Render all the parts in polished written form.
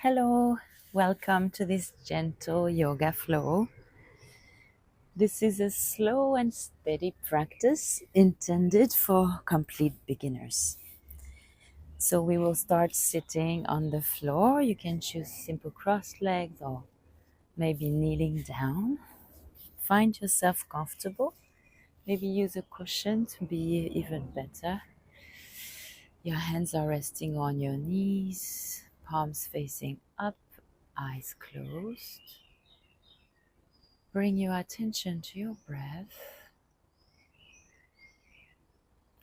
Hello, welcome to this gentle yoga flow. This is a slow and steady practice intended for complete beginners. So we will start sitting on the floor. You can choose simple crossed legs or maybe kneeling down. Find yourself comfortable. Maybe use a cushion to be even better. Your hands are resting on your knees, palms facing up, eyes closed. Bring your attention to your breath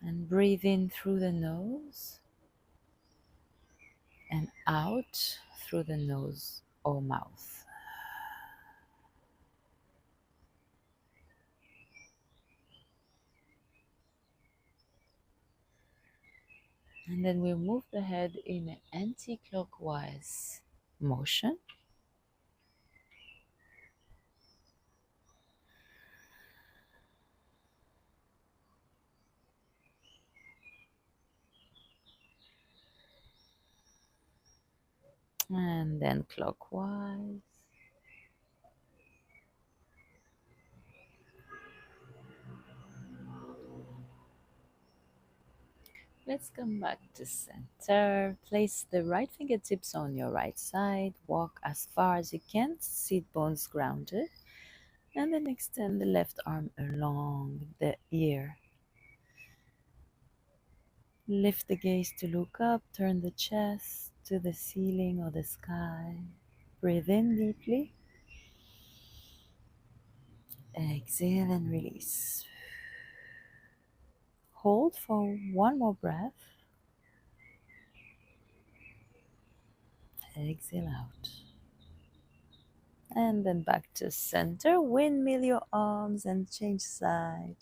and breathe in through the nose and out through the nose or mouth. And then we'll move the head in an anti-clockwise motion. And then clockwise. Let's come back to center. Place the right fingertips on your right side. Walk as far as you can. Sit bones grounded. And then extend the left arm along the ear. Lift the gaze to look up. Turn the chest to the ceiling or the sky. Breathe in deeply. Exhale and release. Hold for one more breath. Exhale out. And then back to center. Windmill your arms and change side.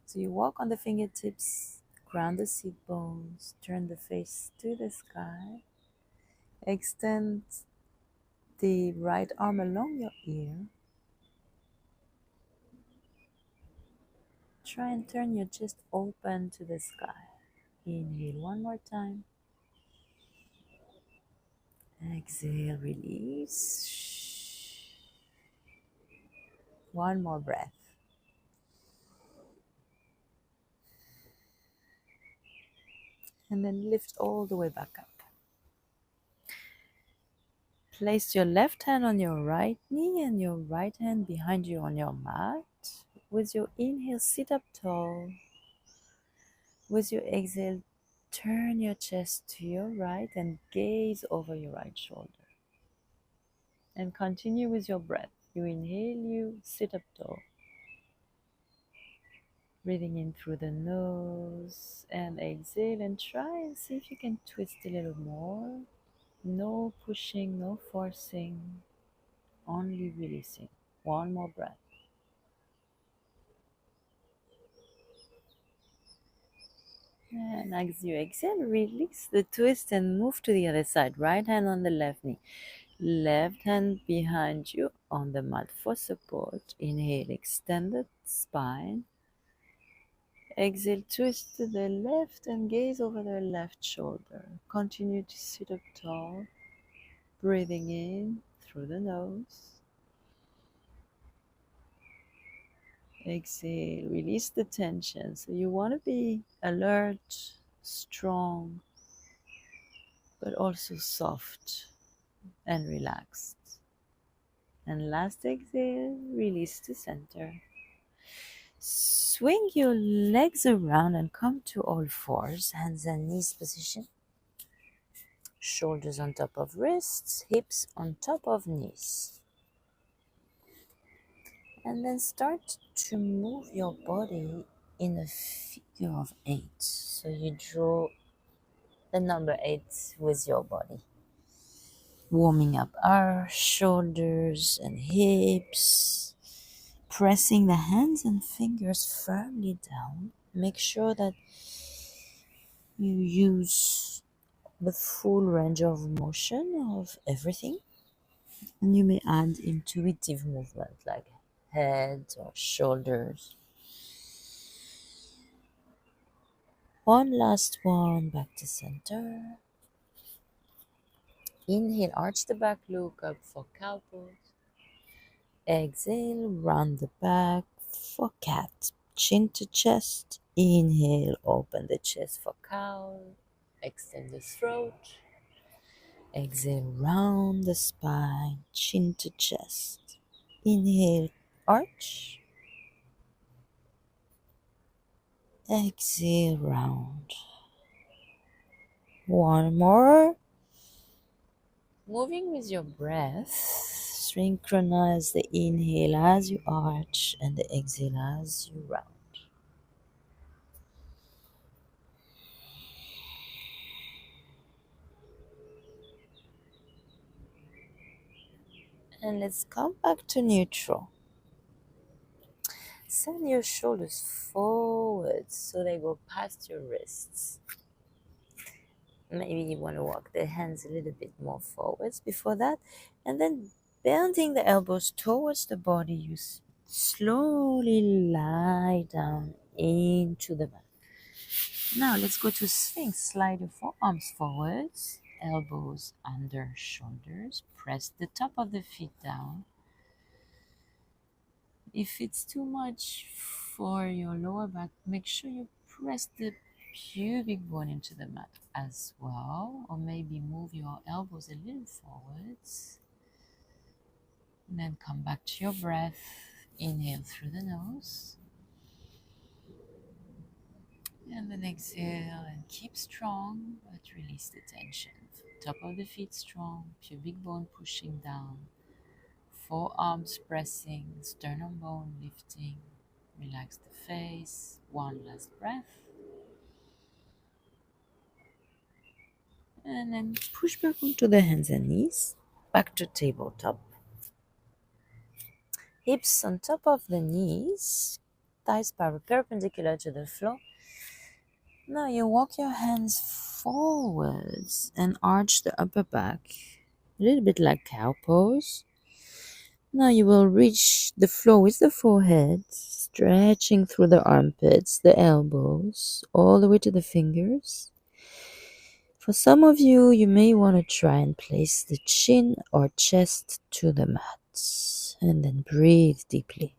So you walk on the fingertips, ground the seat bones, turn the face to the sky. Extend the right arm along your ear. Try and turn your chest open to the sky. Inhale one more time. Exhale, release. One more breath. And then lift all the way back up. Place your left hand on your right knee and your right hand behind you on your mat. With your inhale, sit up tall. With your exhale, turn your chest to your right and gaze over your right shoulder. And continue with your breath. You inhale, you sit up tall. Breathing in through the nose and exhale, and try and see if you can twist a little more. No pushing, no forcing, only releasing. One more breath. And as you exhale, release the twist and move to the other side. Right hand on the left knee. Left hand behind you on the mat for support. Inhale, extend the spine. Exhale, twist to the left and gaze over the left shoulder. Continue to sit up tall. Breathing in through the nose. Exhale, release the tension. So you want to be alert, strong, but also soft and relaxed. And last exhale, release to center. Swing your legs around and come to all fours, hands and knees position. Shoulders on top of wrists, hips on top of knees. And then start to move your body in a figure of 8. So you draw the number 8 with your body. Warming up our shoulders and hips. Pressing the hands and fingers firmly down. Make sure that you use the full range of motion of everything. And you may add intuitive movement like head or shoulders. One last one, back to center. Inhale, arch the back, look up for cow pose. Exhale, round the back for cat. Chin to chest. Inhale, open the chest for cow. Extend the throat. Exhale, round the spine, chin to chest. Inhale, arch. Exhale, round. One more. Moving with your breath, synchronize the inhale as you arch and the exhale as you round. And let's come back to neutral. Send your shoulders forward so they go past your wrists. Maybe you want to walk the hands a little bit more forwards before that. And then bending the elbows towards the body, you slowly lie down into the mat. Now let's go to Sphinx. Slide your forearms forwards, elbows under shoulders. Press the top of the feet down. If it's too much for your lower back, make sure you press the pubic bone into the mat as well, or maybe move your elbows a little forwards. And then come back to your breath. Inhale through the nose. And then exhale and keep strong, but release the tension. Top of the feet strong, pubic bone pushing down, forearms pressing, sternum bone lifting. Relax the face. One last breath. And then push back onto the hands and knees. Back to tabletop. Hips on top of the knees. Thighs perpendicular to the floor. Now you walk your hands forwards and arch the upper back. A little bit like cow pose. Now you will reach the floor with the forehead, stretching through the armpits, the elbows, all the way to the fingers. For some of you, you may want to try and place the chin or chest to the mat. And then breathe deeply.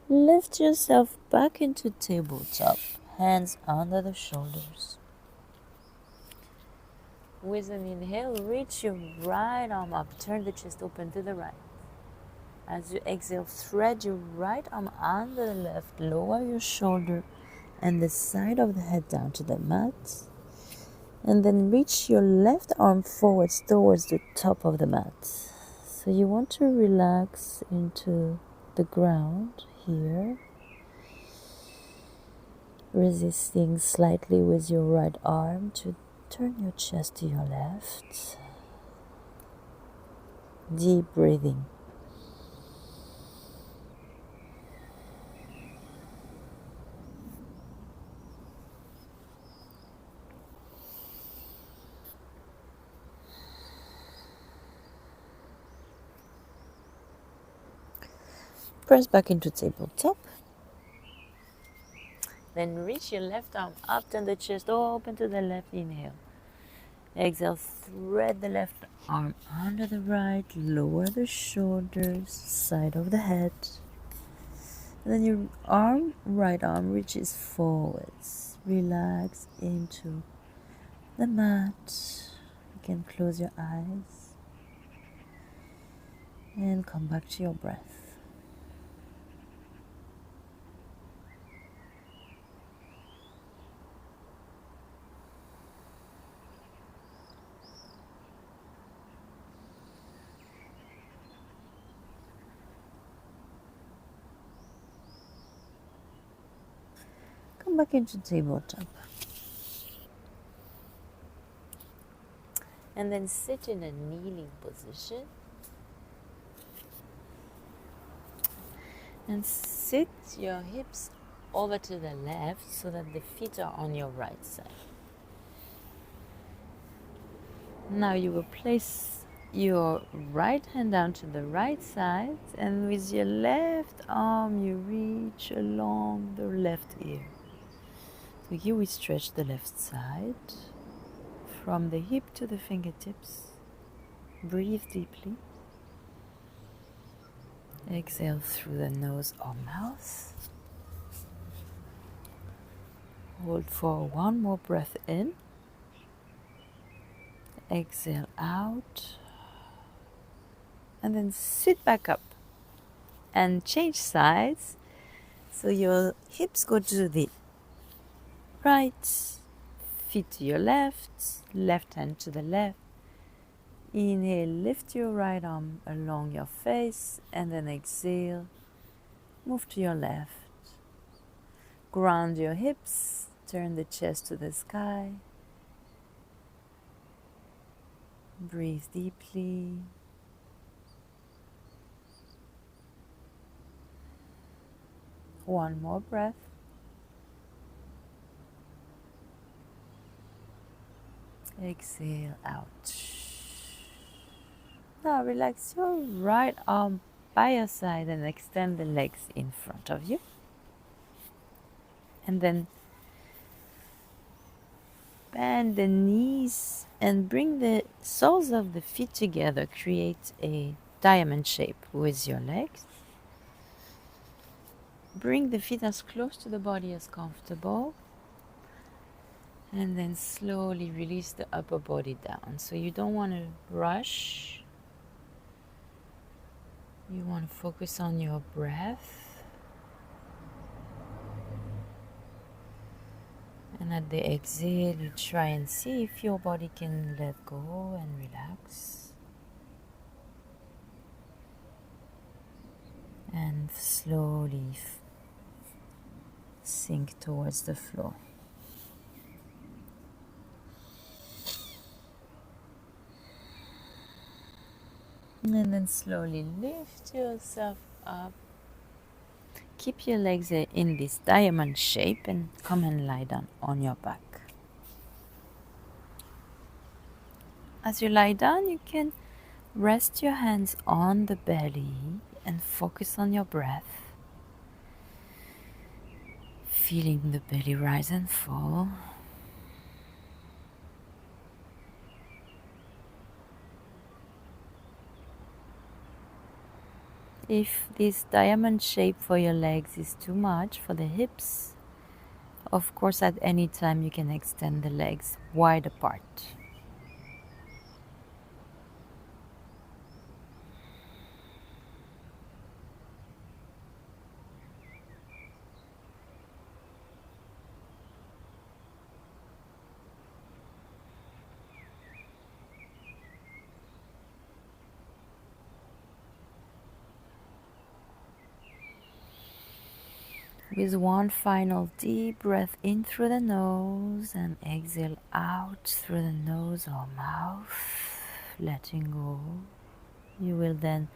Lift yourself back into tabletop, hands under the shoulders. With an inhale, reach your right arm up, turn the chest open to the right. As you exhale, thread your right arm under the left, lower your shoulder and the side of the head down to the mat. And then reach your left arm forwards towards the top of the mat. So you want to relax into the ground here, resisting slightly with your right arm to turn your chest to your left. Deep breathing. Press back into tabletop. Then reach your left arm up, turn the chest open to the left, inhale. Exhale, thread the left arm under the right, lower the shoulders, side of the head. And then your right arm reaches forwards. Relax into the mat. You can close your eyes and come back to your breath. Come back into tabletop. And then sit in a kneeling position. And sit your hips over to the left so that the feet are on your right side. Now you will place your right hand down to the right side, and with your left arm you reach along the left ear. So here we stretch the left side from the hip to the fingertips. Breathe deeply. Exhale through the nose or mouth. Hold for one more breath in. Exhale out. And then sit back up and change sides. So your hips go to the right, feet to your left hand to the left. Inhale, lift your right arm along your face, and then exhale, move to your left. Ground your hips, turn the chest to the sky. Breathe deeply. One more breath. Exhale out. Now relax your right arm by your side and extend the legs in front of you. And then bend the knees and bring the soles of the feet together. Create a diamond shape with your legs. Bring the feet as close to the body as comfortable. And then slowly release the upper body down. So you don't want to rush. You want to focus on your breath. And at the exhale, you try and see if your body can let go and relax. And slowly sink towards the floor. And then slowly lift yourself up. Keep your legs in this diamond shape and come and lie down on your back. As you lie down, you can rest your hands on the belly and focus on your breath. Feeling the belly rise and fall. If this diamond shape for your legs is too much for the hips, of course at any time you can extend the legs wide apart. With one final deep breath in through the nose and exhale out through the nose or mouth, letting go. You will then,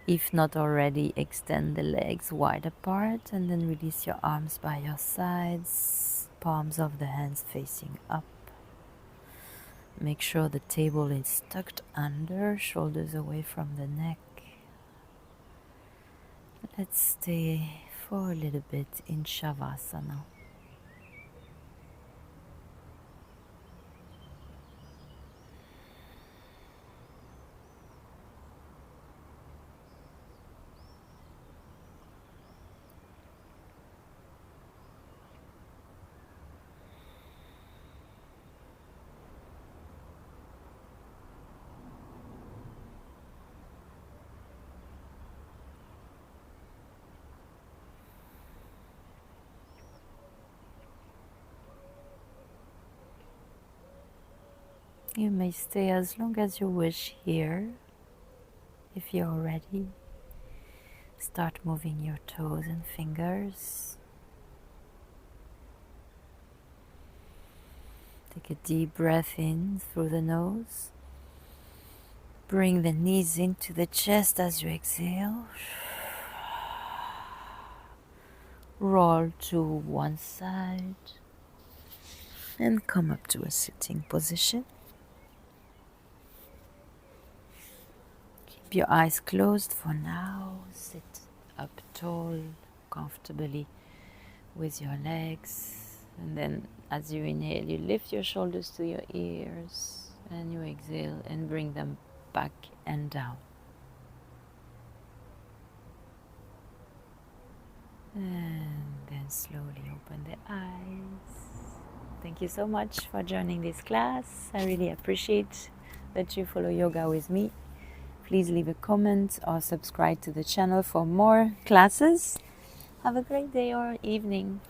if not already, extend the legs wide apart and then release your arms by your sides, palms of the hands facing up. Make sure the table is tucked under, shoulders away from the neck. Let's stay for a little bit in Shavasana. You may stay as long as you wish here. If you're ready, start moving your toes and fingers. Take a deep breath in through the nose. Bring the knees into the chest as you exhale. Roll to one side and come up to a sitting position. your eyes closed for now. Sit up tall, comfortably with your legs. And then as you inhale, you lift your shoulders to your ears. And you exhale and bring them back and down. And then slowly open the eyes. Thank you so much for joining this class. I really appreciate that you follow yoga with me. Please leave a comment or subscribe to the channel for more classes. Have a great day or evening.